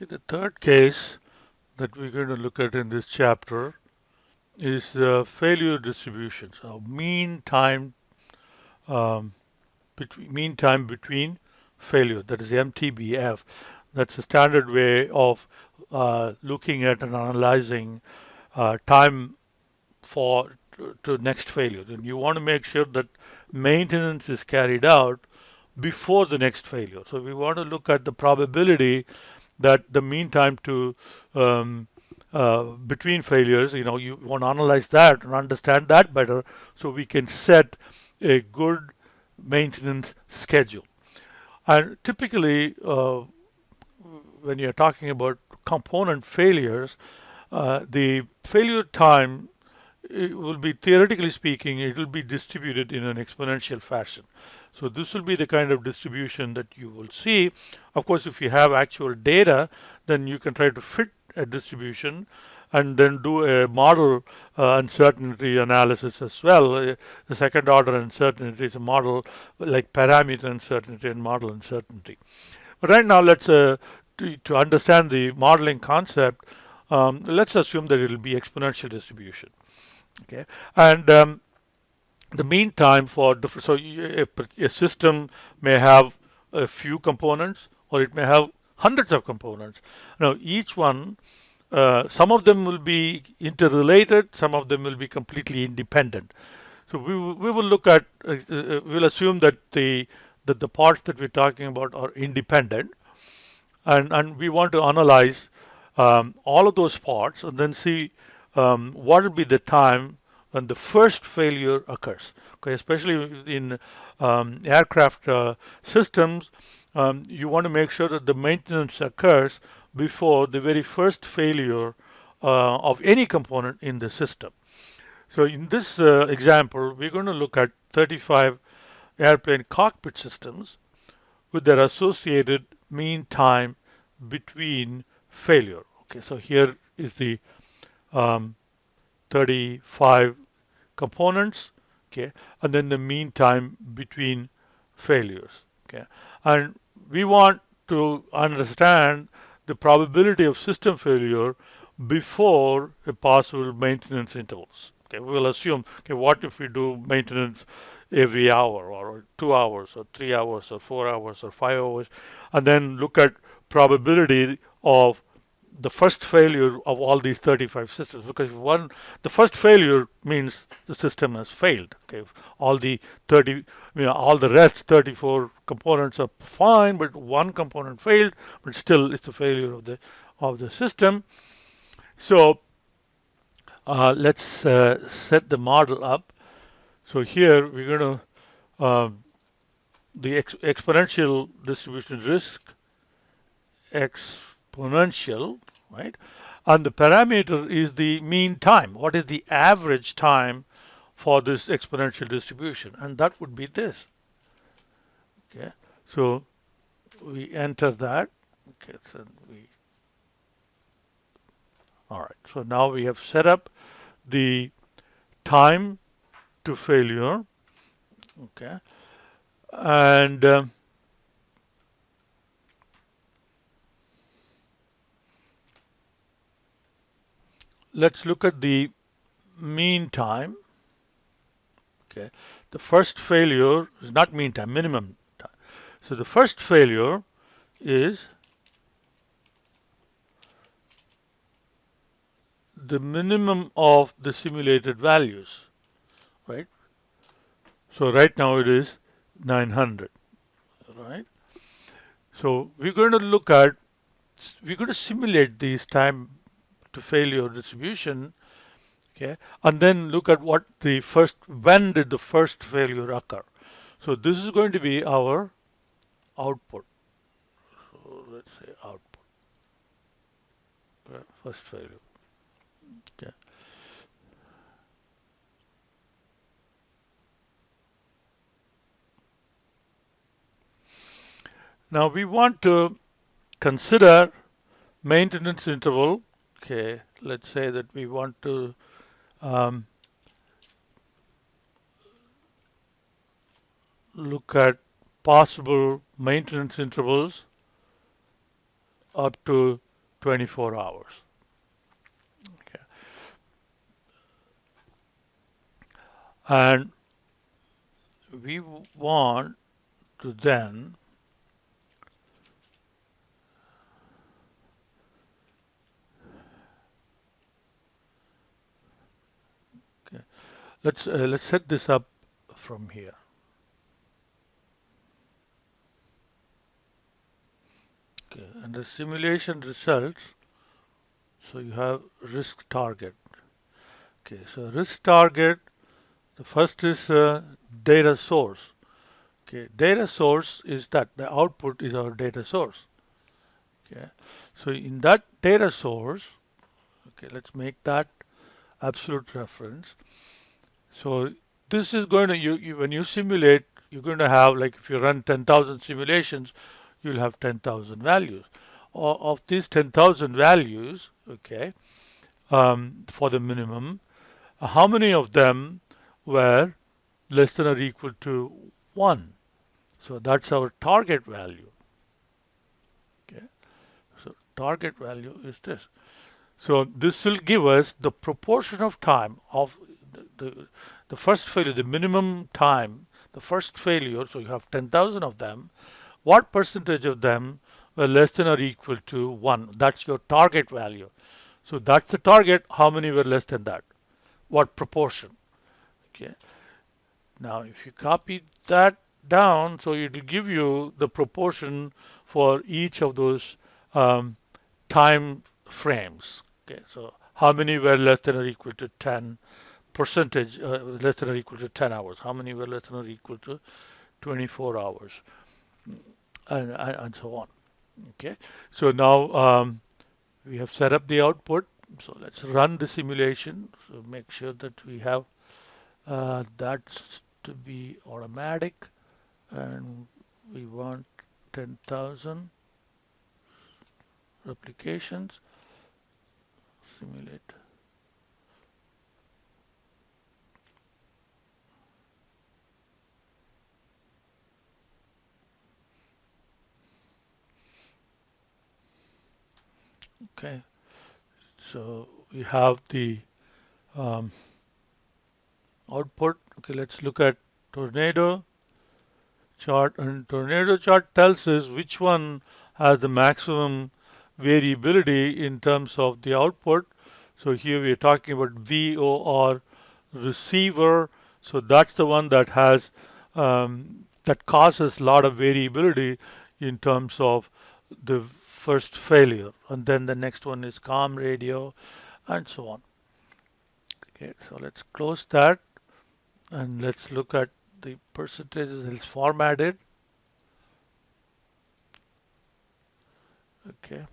Okay, the third case that we're going to look at in this chapter is failure distribution. So um, mean time between failure. That is MTBF. That's a standard way of looking at and analyzing time for to next failure. And you want to make sure that maintenance is carried out before the next failure. So we want to look at the probability that the mean time to um, between failures, you want to analyze that and understand that better so we can set a good maintenance schedule. And typically, when you're talking about component failures, the failure time, it will be, theoretically speaking, it will be distributed in an exponential fashion. So this will be the kind of distribution that you will see. Of course, if you have actual data, then you can try to fit a distribution and then do a model uncertainty analysis as well. The second order uncertainty is a model like parameter uncertainty and model uncertainty. But right now, let's to understand the modeling concept, let's assume that it will be exponential distribution. Okay, and the mean time for different, so a system may have a few components or it may have hundreds of components. Now each one, some of them will be interrelated, some of them will be completely independent. So we will look at, we'll assume that the parts that we're talking about are independent, and we want to analyze all of those parts and then see what will be the time when the first failure occurs. Okay, especially in aircraft systems, you want to make sure that the maintenance occurs before the very first failure of any component in the system. So in this example, we're going to look at 35 airplane cockpit systems with their associated mean time between failure. Okay, so here is the 35 components, okay, and then the mean time between failures. Okay, and we want to understand the probability of system failure before a possible maintenance intervals. Okay, we will assume, okay, what if we do maintenance every hour or 2 hours or 3 hours or 4 hours or 5 hours, and then look at probability of the first failure of all these 35 systems, because the first failure means the system has failed. Okay, all the 30, all the rest 34 components are fine, but one component failed, but still it's the failure of the system. So let's set the model up. So here we're going to the exponential distribution risk exponential, right? And the parameter is the mean time. What is the average time for this exponential distribution? And that would be this. Okay, so we enter that. Okay, so all right. So now we have set up the time to failure. Okay, and let's look at the mean time. Okay, the first failure is not mean time, minimum time. So the first failure is the minimum of the simulated values, right? So right now it is 900, right? So we're going to simulate these time to failure distribution, okay, and then look at when did the first failure occur. So this is going to be our output. So let's say output, okay, first failure. Okay. Now we want to consider maintenance interval. Okay, let's say that we want to look at possible maintenance intervals up to 24 hours. Okay. And we want to then okay, let's set this up from here. Okay, and the simulation results. So you have risk target. Okay, so risk target. The first is data source. Okay, data source is that the output is our data source. Okay, so in that data source, okay, let's make that absolute reference. So this is going to when you simulate, you're going to have, like, if you run 10,000 simulations, you'll have 10,000 values. Of these 10,000 values, okay, for the minimum, how many of them were less than or equal to 1? So that's our target value. Okay, so target value is this. So this will give us the proportion of time of the first failure, the minimum time, the first failure. So you have 10,000 of them. What percentage of them were less than or equal to 1? That's your target value. So that's the target. How many were less than that? What proportion? Okay. Now, if you copy that down, so it will give you the proportion for each of those time frames. Okay, so how many were less than or equal to 10 percentage, less than or equal to 10 hours? How many were less than or equal to 24 hours? And so on. Okay, so now we have set up the output. So let's run the simulation. So make sure that we have that's to be automatic, and we want 10,000 replications. Simulate. Okay, so we have the output. Okay, let's look at tornado chart, and tornado chart tells us which one has the maximum variability in terms of the output. So here we are talking about VOR receiver. So that's the one that has that causes a lot of variability in terms of the first failure, and then the next one is COM radio, and so on. Okay, so let's close that, and let's look at the percentages. It's formatted. Okay,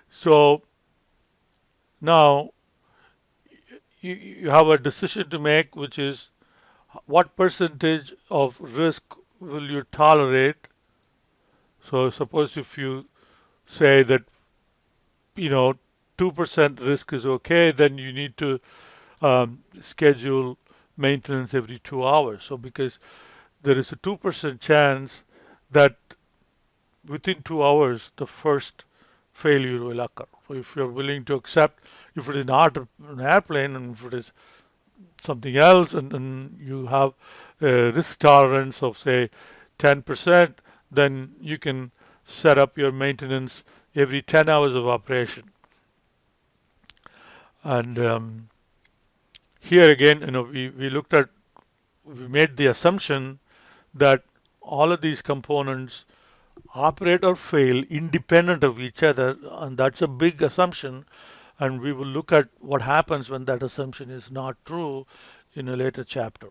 so now you have a decision to make, which is what percentage of risk will you tolerate. So suppose if you say that 2% risk is okay, then you need to schedule maintenance every 2 hours. So because there is a 2% chance that within 2 hours the first failure will occur. So if you're willing to accept, if it is not an airplane and if it is something else, and you have a risk tolerance of say 10%, then you can set up your maintenance every 10 hours of operation. And here again, we looked at, we made the assumption that all of these components operate or fail independent of each other, and that's a big assumption, and we will look at what happens when that assumption is not true in a later chapter.